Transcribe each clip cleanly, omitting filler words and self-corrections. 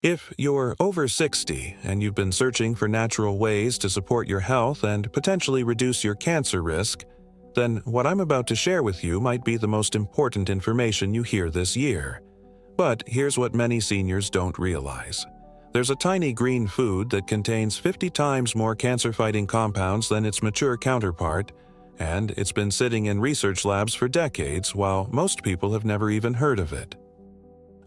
If you're over 60 and you've been searching for natural ways to support your health and potentially reduce your cancer risk, then what I'm about to share with you might be the most important information you hear this year. But here's what many seniors don't realize. There's a tiny green food that contains 50 times more cancer-fighting compounds than its mature counterpart, and it's been sitting in research labs for decades while most people have never even heard of it.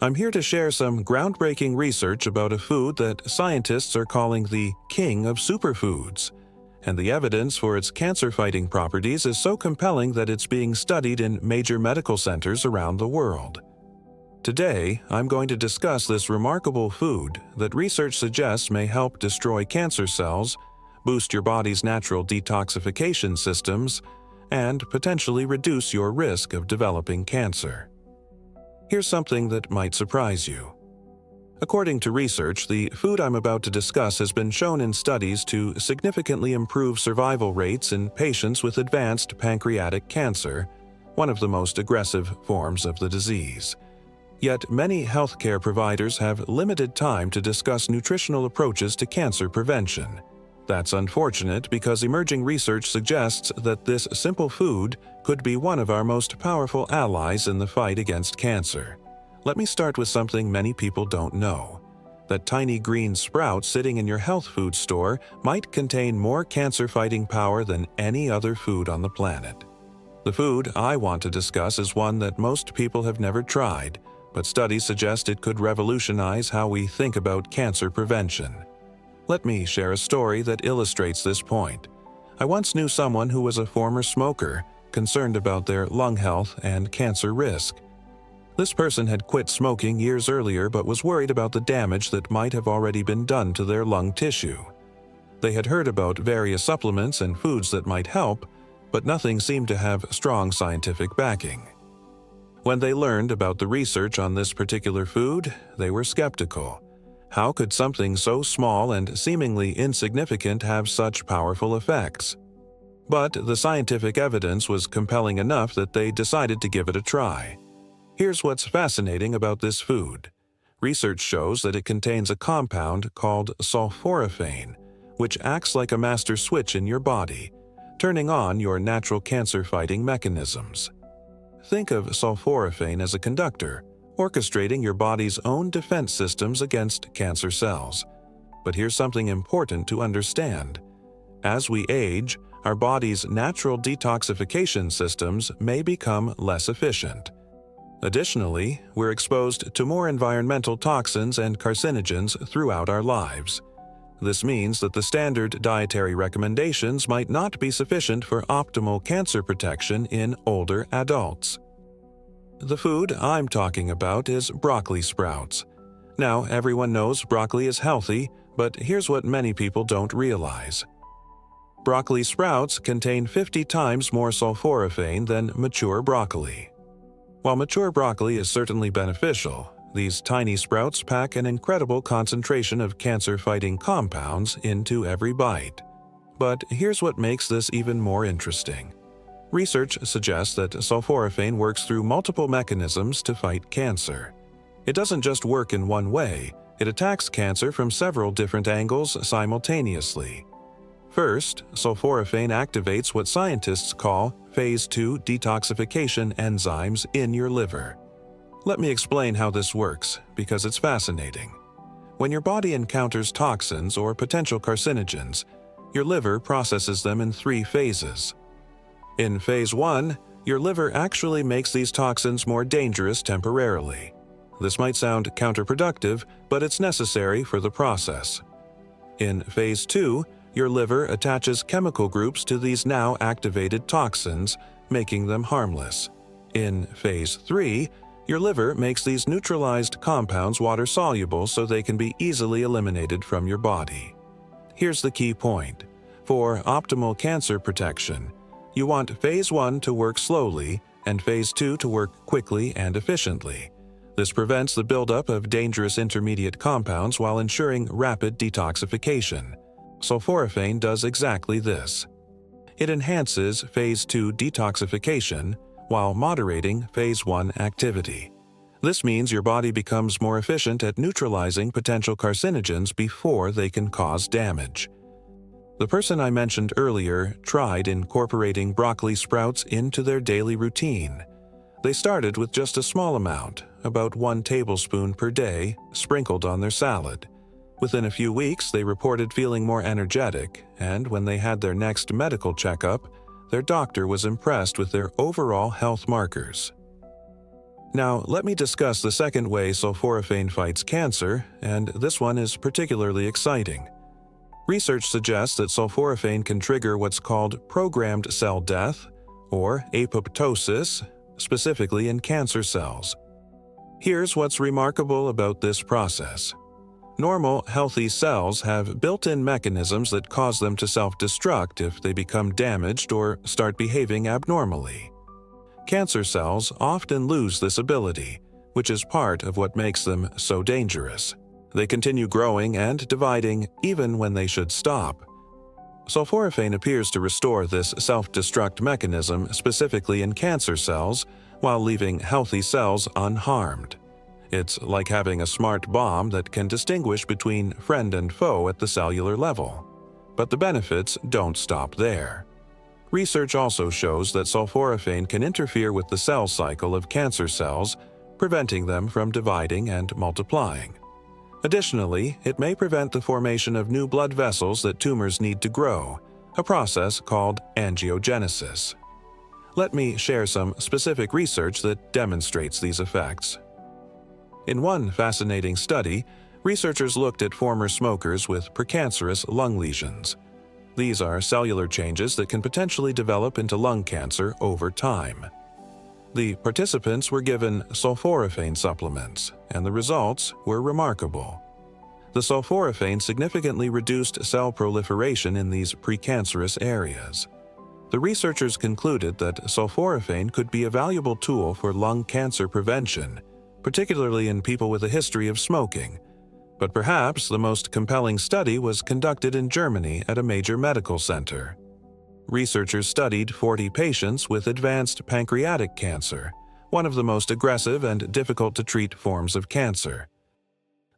I'm here to share some groundbreaking research about a food that scientists are calling the king of superfoods, and the evidence for its cancer-fighting properties is so compelling that it's being studied in major medical centers around the world. Today, I'm going to discuss this remarkable food that research suggests may help destroy cancer cells, boost your body's natural detoxification systems, and potentially reduce your risk of developing cancer. Here's something that might surprise you. According to research, the food I'm about to discuss has been shown in studies to significantly improve survival rates in patients with advanced pancreatic cancer, one of the most aggressive forms of the disease. Yet many healthcare providers have limited time to discuss nutritional approaches to cancer prevention. That's unfortunate because emerging research suggests that this simple food could be one of our most powerful allies in the fight against cancer. Let me start with something many people don't know. That tiny green sprout sitting in your health food store might contain more cancer-fighting power than any other food on the planet. The food I want to discuss is one that most people have never tried, but studies suggest it could revolutionize how we think about cancer prevention. Let me share a story that illustrates this point. I once knew someone who was a former smoker, concerned about their lung health and cancer risk. This person had quit smoking years earlier but was worried about the damage that might have already been done to their lung tissue. They had heard about various supplements and foods that might help, but nothing seemed to have strong scientific backing. When they learned about the research on this particular food, they were skeptical. How could something so small and seemingly insignificant have such powerful effects? But the scientific evidence was compelling enough that they decided to give it a try. Here's what's fascinating about this food. Research shows that it contains a compound called sulforaphane, which acts like a master switch in your body, turning on your natural cancer-fighting mechanisms. Think of sulforaphane as a conductor, orchestrating your body's own defense systems against cancer cells. But here's something important to understand. As we age, our body's natural detoxification systems may become less efficient. Additionally, we're exposed to more environmental toxins and carcinogens throughout our lives. This means that the standard dietary recommendations might not be sufficient for optimal cancer protection in older adults. The food I'm talking about is broccoli sprouts. Now, everyone knows broccoli is healthy, but here's what many people don't realize. Broccoli sprouts contain 50 times more sulforaphane than mature broccoli. While mature broccoli is certainly beneficial, these tiny sprouts pack an incredible concentration of cancer-fighting compounds into every bite. But here's what makes this even more interesting. Research suggests that sulforaphane works through multiple mechanisms to fight cancer. It doesn't just work in one way, it attacks cancer from several different angles simultaneously. First, sulforaphane activates what scientists call phase 2 detoxification enzymes in your liver. Let me explain how this works, because it's fascinating. When your body encounters toxins or potential carcinogens, your liver processes them in 3 phases. In phase 1, your liver actually makes these toxins more dangerous temporarily. This might sound counterproductive, but it's necessary for the process. In phase 2, your liver attaches chemical groups to these now activated toxins, making them harmless. In phase 3, your liver makes these neutralized compounds water-soluble so they can be easily eliminated from your body. Here's the key point. For optimal cancer protection, you want phase 1 to work slowly and phase 2 to work quickly and efficiently. This prevents the buildup of dangerous intermediate compounds while ensuring rapid detoxification. Sulforaphane does exactly this. It enhances phase 2 detoxification while moderating phase 1 activity. This means your body becomes more efficient at neutralizing potential carcinogens before they can cause damage. The person I mentioned earlier tried incorporating broccoli sprouts into their daily routine. They started with just a small amount, about 1 tablespoon per day, sprinkled on their salad. Within a few weeks, they reported feeling more energetic, and when they had their next medical checkup, their doctor was impressed with their overall health markers. Now, let me discuss the second way sulforaphane fights cancer, and this one is particularly exciting. Research suggests that sulforaphane can trigger what's called programmed cell death, or apoptosis, specifically in cancer cells. Here's what's remarkable about this process. Normal, healthy cells have built-in mechanisms that cause them to self-destruct if they become damaged or start behaving abnormally. Cancer cells often lose this ability, which is part of what makes them so dangerous. They continue growing and dividing even when they should stop. Sulforaphane appears to restore this self-destruct mechanism specifically in cancer cells while leaving healthy cells unharmed. It's like having a smart bomb that can distinguish between friend and foe at the cellular level. But the benefits don't stop there. Research also shows that sulforaphane can interfere with the cell cycle of cancer cells, preventing them from dividing and multiplying. Additionally, it may prevent the formation of new blood vessels that tumors need to grow, a process called angiogenesis. Let me share some specific research that demonstrates these effects. In one fascinating study, researchers looked at former smokers with precancerous lung lesions. These are cellular changes that can potentially develop into lung cancer over time. The participants were given sulforaphane supplements, and the results were remarkable. The sulforaphane significantly reduced cell proliferation in these precancerous areas. The researchers concluded that sulforaphane could be a valuable tool for lung cancer prevention, particularly in people with a history of smoking. But perhaps the most compelling study was conducted in Germany at a major medical center. Researchers studied 40 patients with advanced pancreatic cancer, one of the most aggressive and difficult-to-treat forms of cancer.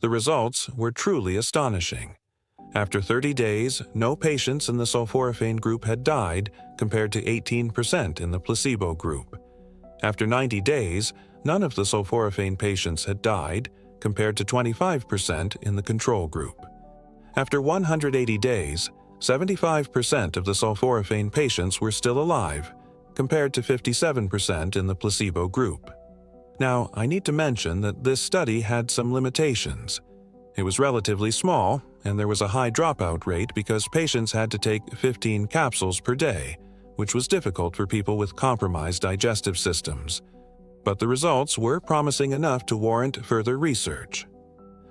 The results were truly astonishing. After 30 days, no patients in the sulforaphane group had died, compared to 18% in the placebo group. After 90 days, none of the sulforaphane patients had died, compared to 25% in the control group. After 180 days, 75% of the sulforaphane patients were still alive, compared to 57% in the placebo group. Now, I need to mention that this study had some limitations. It was relatively small, and there was a high dropout rate because patients had to take 15 capsules per day, which was difficult for people with compromised digestive systems. But the results were promising enough to warrant further research.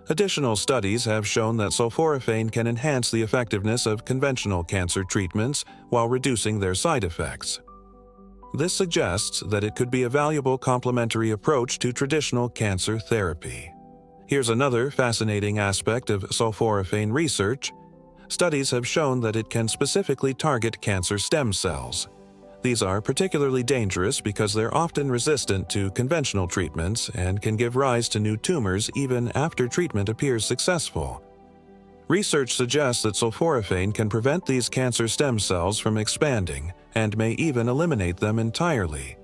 Additional studies have shown that sulforaphane can enhance the effectiveness of conventional cancer treatments while reducing their side effects. This suggests that it could be a valuable complementary approach to traditional cancer therapy. Here's another fascinating aspect of sulforaphane research. Studies have shown that it can specifically target cancer stem cells. These are particularly dangerous because they're often resistant to conventional treatments and can give rise to new tumors even after treatment appears successful. Research suggests that sulforaphane can prevent these cancer stem cells from expanding and may even eliminate them entirely.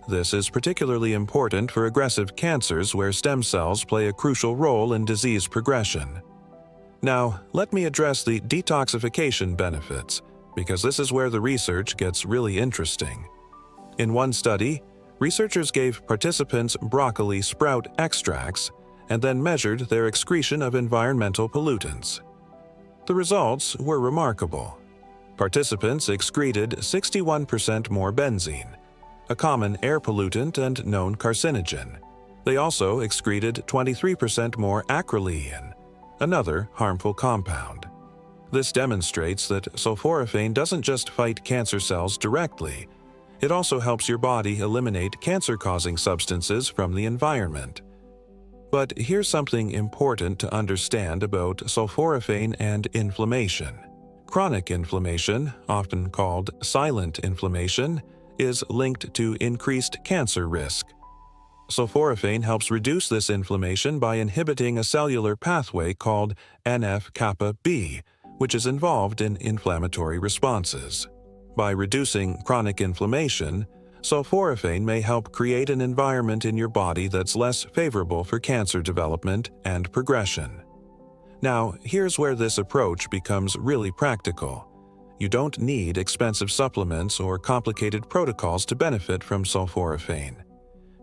This is particularly important for aggressive cancers where stem cells play a crucial role in disease progression. Now, let me address the detoxification benefits, because this is where the research gets really interesting. In one study, researchers gave participants broccoli sprout extracts and then measured their excretion of environmental pollutants. The results were remarkable. Participants excreted 61% more benzene, a common air pollutant and known carcinogen. They also excreted 23% more acrolein, another harmful compound. This demonstrates that sulforaphane doesn't just fight cancer cells directly, it also helps your body eliminate cancer-causing substances from the environment. But here's something important to understand about sulforaphane and inflammation. Chronic inflammation, often called silent inflammation, is linked to increased cancer risk. Sulforaphane helps reduce this inflammation by inhibiting a cellular pathway called NF-kappa B, which is involved in inflammatory responses. By reducing chronic inflammation, sulforaphane may help create an environment in your body that's less favorable for cancer development and progression. Now, here's where this approach becomes really practical. You don't need expensive supplements or complicated protocols to benefit from sulforaphane.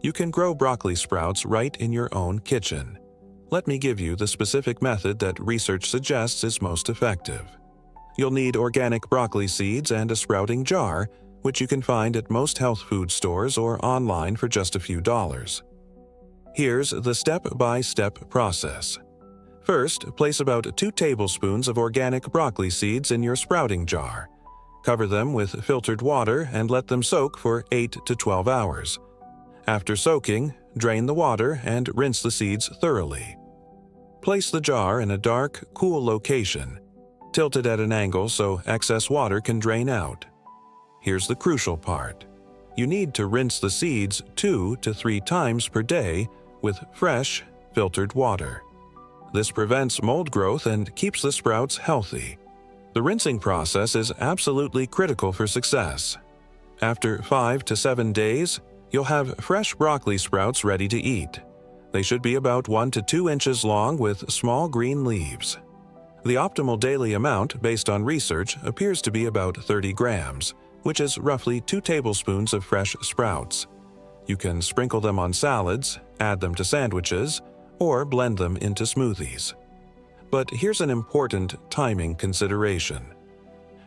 You can grow broccoli sprouts right in your own kitchen. Let me give you the specific method that research suggests is most effective. You'll need organic broccoli seeds and a sprouting jar, which you can find at most health food stores or online for just a few dollars. Here's the step-by-step process. First, place about 2 tablespoons of organic broccoli seeds in your sprouting jar. Cover them with filtered water and let them soak for 8 to 12 hours. After soaking, drain the water and rinse the seeds thoroughly. Place the jar in a dark, cool location. Tilt it at an angle so excess water can drain out. Here's the crucial part. You need to rinse the seeds 2 to 3 times per day with fresh, filtered water. This prevents mold growth and keeps the sprouts healthy. The rinsing process is absolutely critical for success. After 5 to 7 days, you'll have fresh broccoli sprouts ready to eat. They should be about 1 to 2 inches long with small green leaves. The optimal daily amount, based on research, appears to be about 30 grams, which is roughly 2 tablespoons of fresh sprouts. You can sprinkle them on salads, add them to sandwiches, or blend them into smoothies. But here's an important timing consideration.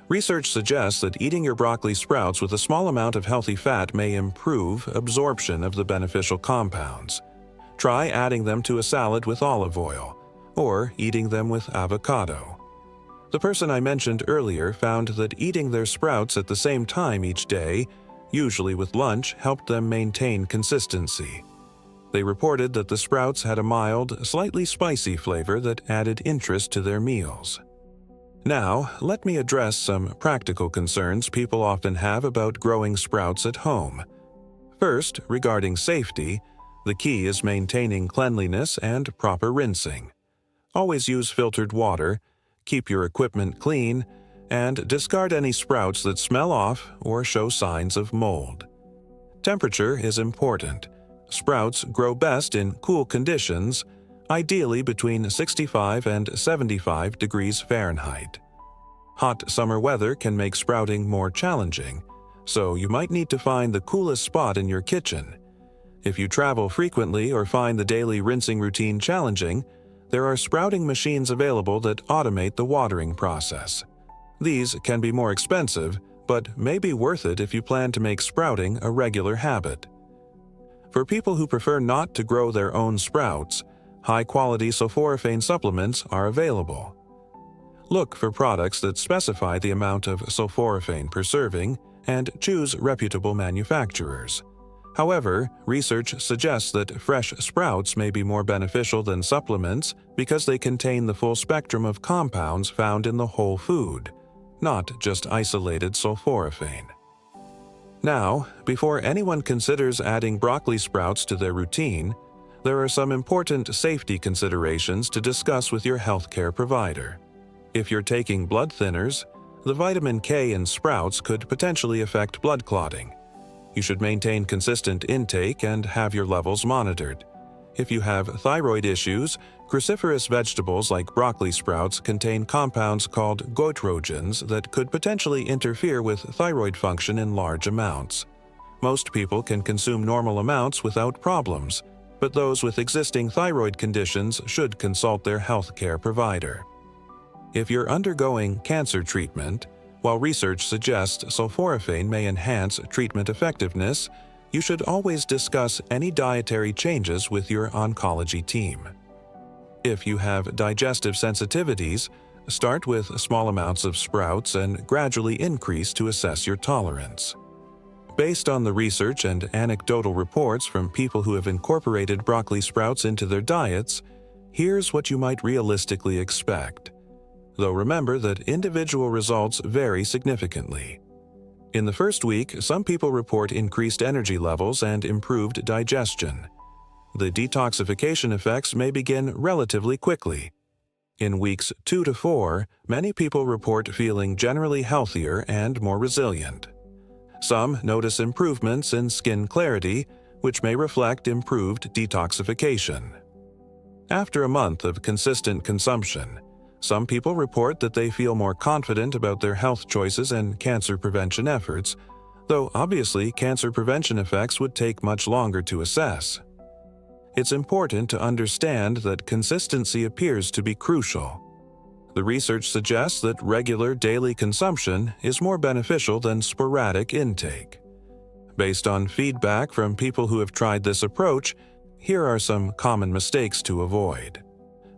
Research suggests that eating your broccoli sprouts with a small amount of healthy fat may improve absorption of the beneficial compounds. Try adding them to a salad with olive oil, or eating them with avocado. The person I mentioned earlier found that eating their sprouts at the same time each day, usually with lunch, helped them maintain consistency. They reported that the sprouts had a mild, slightly spicy flavor that added interest to their meals. Now, let me address some practical concerns people often have about growing sprouts at home. First, regarding safety, the key is maintaining cleanliness and proper rinsing. Always use filtered water, keep your equipment clean, and discard any sprouts that smell off or show signs of mold. Temperature is important. Sprouts grow best in cool conditions, ideally between 65 and 75 degrees Fahrenheit. Hot summer weather can make sprouting more challenging, so you might need to find the coolest spot in your kitchen. If you travel frequently or find the daily rinsing routine challenging, there are sprouting machines available that automate the watering process. These can be more expensive, but may be worth it if you plan to make sprouting a regular habit. For people who prefer not to grow their own sprouts, high-quality sulforaphane supplements are available. Look for products that specify the amount of sulforaphane per serving and choose reputable manufacturers. However, research suggests that fresh sprouts may be more beneficial than supplements because they contain the full spectrum of compounds found in the whole food, not just isolated sulforaphane. Now, before anyone considers adding broccoli sprouts to their routine, there are some important safety considerations to discuss with your healthcare provider. If you're taking blood thinners, the vitamin K in sprouts could potentially affect blood clotting. You should maintain consistent intake and have your levels monitored. If you have thyroid issues, cruciferous vegetables like broccoli sprouts contain compounds called goitrogens that could potentially interfere with thyroid function in large amounts. Most people can consume normal amounts without problems, but those with existing thyroid conditions should consult their healthcare provider. If you're undergoing cancer treatment, while research suggests sulforaphane may enhance treatment effectiveness, you should always discuss any dietary changes with your oncology team. If you have digestive sensitivities, start with small amounts of sprouts and gradually increase to assess your tolerance. Based on the research and anecdotal reports from people who have incorporated broccoli sprouts into their diets, here's what you might realistically expect. Though remember that individual results vary significantly. In the first week, some people report increased energy levels and improved digestion. the detoxification effects may begin relatively quickly. In weeks 2 to 4, many people report feeling generally healthier and more resilient. Some notice improvements in skin clarity, which may reflect improved detoxification. After a month of consistent consumption, some people report that they feel more confident about their health choices and cancer prevention efforts, though obviously cancer prevention effects would take much longer to assess. It's important to understand that consistency appears to be crucial. The research suggests that regular daily consumption is more beneficial than sporadic intake. Based on feedback from people who have tried this approach, here are some common mistakes to avoid.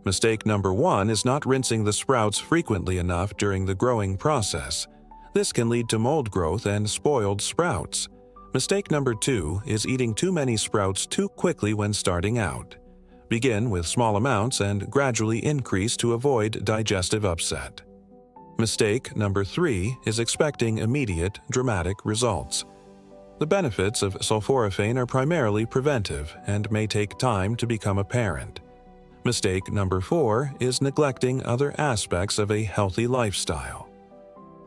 Mistake number 1 is not rinsing the sprouts frequently enough during the growing process. This can lead to mold growth and spoiled sprouts. Mistake number 2 is eating too many sprouts too quickly when starting out. Begin with small amounts and gradually increase to avoid digestive upset. Mistake number 3 is expecting immediate, dramatic results. The benefits of sulforaphane are primarily preventive and may take time to become apparent. Mistake number 4 is neglecting other aspects of a healthy lifestyle.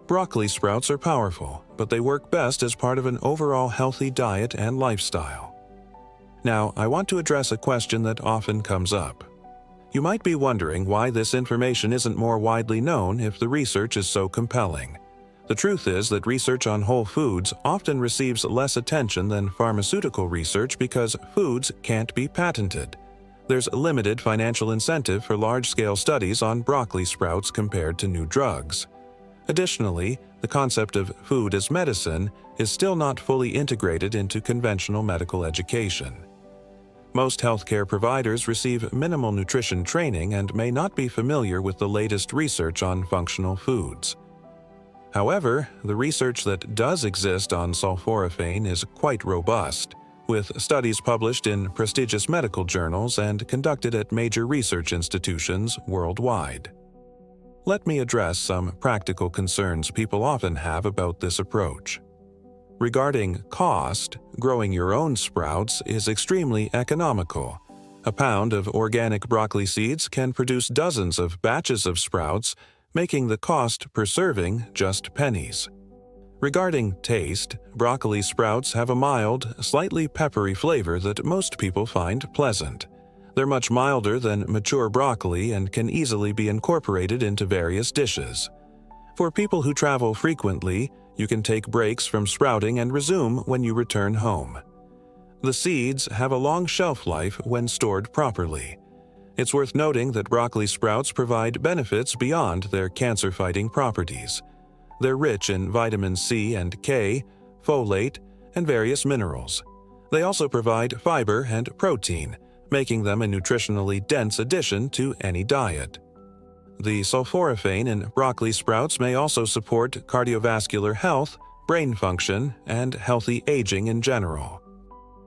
Broccoli sprouts are powerful, but they work best as part of an overall healthy diet and lifestyle. Now, I want to address a question that often comes up. You might be wondering why this information isn't more widely known if the research is so compelling. The truth is that research on whole foods often receives less attention than pharmaceutical research because foods can't be patented. There's limited financial incentive for large-scale studies on broccoli sprouts compared to new drugs. Additionally, the concept of food as medicine is still not fully integrated into conventional medical education. Most healthcare providers receive minimal nutrition training and may not be familiar with the latest research on functional foods. However, the research that does exist on sulforaphane is quite robust, with studies published in prestigious medical journals and conducted at major research institutions worldwide. Let me address some practical concerns people often have about this approach. Regarding cost, growing your own sprouts is extremely economical. A pound of organic broccoli seeds can produce dozens of batches of sprouts, making the cost per serving just pennies. Regarding taste, broccoli sprouts have a mild, slightly peppery flavor that most people find pleasant. They're much milder than mature broccoli and can easily be incorporated into various dishes. For people who travel frequently, you can take breaks from sprouting and resume when you return home. The seeds have a long shelf life when stored properly. It's worth noting that broccoli sprouts provide benefits beyond their cancer-fighting properties. They're rich in vitamin C and K, folate, and various minerals. They also provide fiber and protein, making them a nutritionally dense addition to any diet. The sulforaphane in broccoli sprouts may also support cardiovascular health, brain function, and healthy aging in general.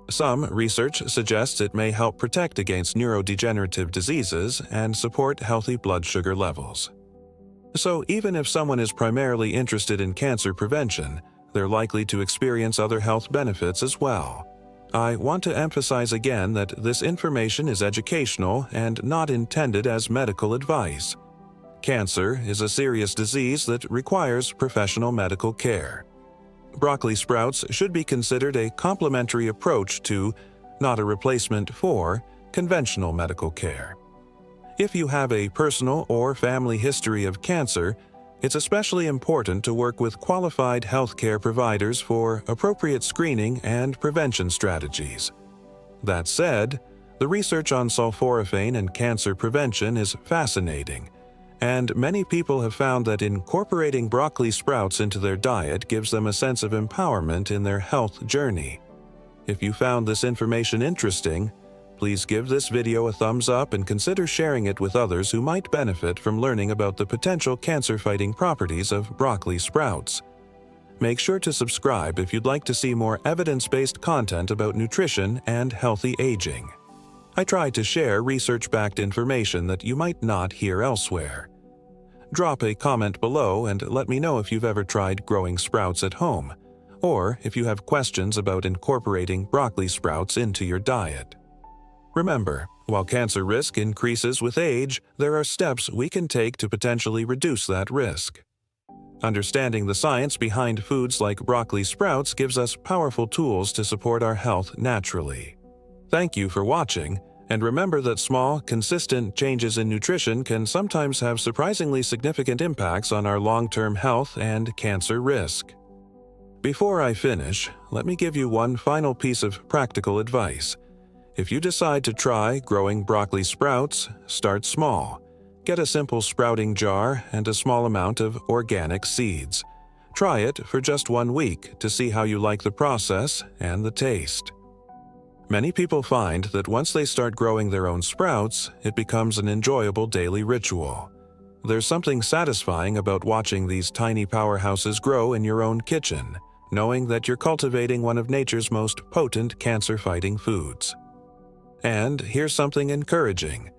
Some research suggests it may help protect against neurodegenerative diseases and support healthy blood sugar levels. So even if someone is primarily interested in cancer prevention, they're likely to experience other health benefits as well. I want to emphasize again that this information is educational and not intended as medical advice. Cancer is a serious disease that requires professional medical care. Broccoli sprouts should be considered a complementary approach to, not a replacement for, conventional medical care. If you have a personal or family history of cancer, it's especially important to work with qualified healthcare providers for appropriate screening and prevention strategies. That said, the research on sulforaphane and cancer prevention is fascinating, and many people have found that incorporating broccoli sprouts into their diet gives them a sense of empowerment in their health journey. If you found this information interesting, please give this video a thumbs up and consider sharing it with others who might benefit from learning about the potential cancer-fighting properties of broccoli sprouts. Make sure to subscribe if you'd like to see more evidence-based content about nutrition and healthy aging. I try to share research-backed information that you might not hear elsewhere. Drop a comment below and let me know if you've ever tried growing sprouts at home, or if you have questions about incorporating broccoli sprouts into your diet. Remember, while cancer risk increases with age, there are steps we can take to potentially reduce that risk. Understanding the science behind foods like broccoli sprouts gives us powerful tools to support our health naturally. Thank you for watching, and remember that small, consistent changes in nutrition can sometimes have surprisingly significant impacts on our long-term health and cancer risk. Before I finish, let me give you one final piece of practical advice. If you decide to try growing broccoli sprouts, start small. Get a simple sprouting jar and a small amount of organic seeds. Try it for just 1 week to see how you like the process and the taste. Many people find that once they start growing their own sprouts, it becomes an enjoyable daily ritual. There's something satisfying about watching these tiny powerhouses grow in your own kitchen, knowing that you're cultivating one of nature's most potent cancer-fighting foods. And here's something encouraging.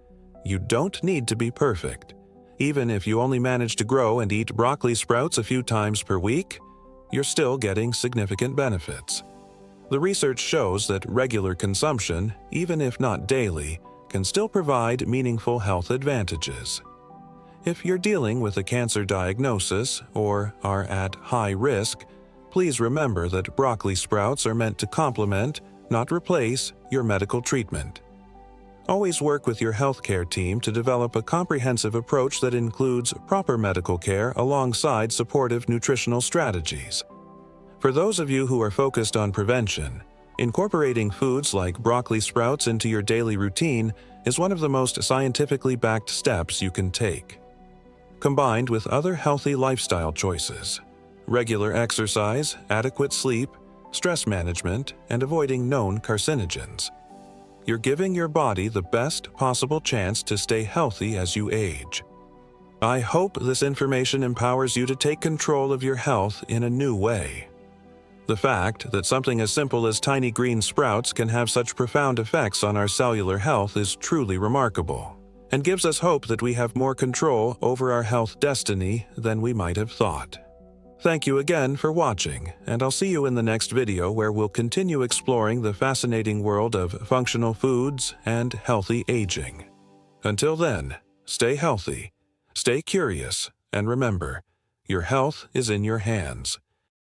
You don't need to be perfect. Even if you only manage to grow and eat broccoli sprouts a few times per week, you're still getting significant benefits. The research shows that regular consumption, even if not daily, can still provide meaningful health advantages. If you're dealing with a cancer diagnosis or are at high risk, please remember that broccoli sprouts are meant to complement, not replace, your medical treatment. Always work with your healthcare team to develop a comprehensive approach that includes proper medical care alongside supportive nutritional strategies. For those of you who are focused on prevention, incorporating foods like broccoli sprouts into your daily routine is one of the most scientifically backed steps you can take. Combined with other healthy lifestyle choices, regular exercise, adequate sleep, stress management, and avoiding known carcinogens, you're giving your body the best possible chance to stay healthy as you age. I hope this information empowers you to take control of your health in a new way. The fact that something as simple as tiny green sprouts can have such profound effects on our cellular health is truly remarkable, and gives us hope that we have more control over our health destiny than we might have thought. Thank you again for watching, and I'll see you in the next video where we'll continue exploring the fascinating world of functional foods and healthy aging. Until then, stay healthy, stay curious, and remember, your health is in your hands.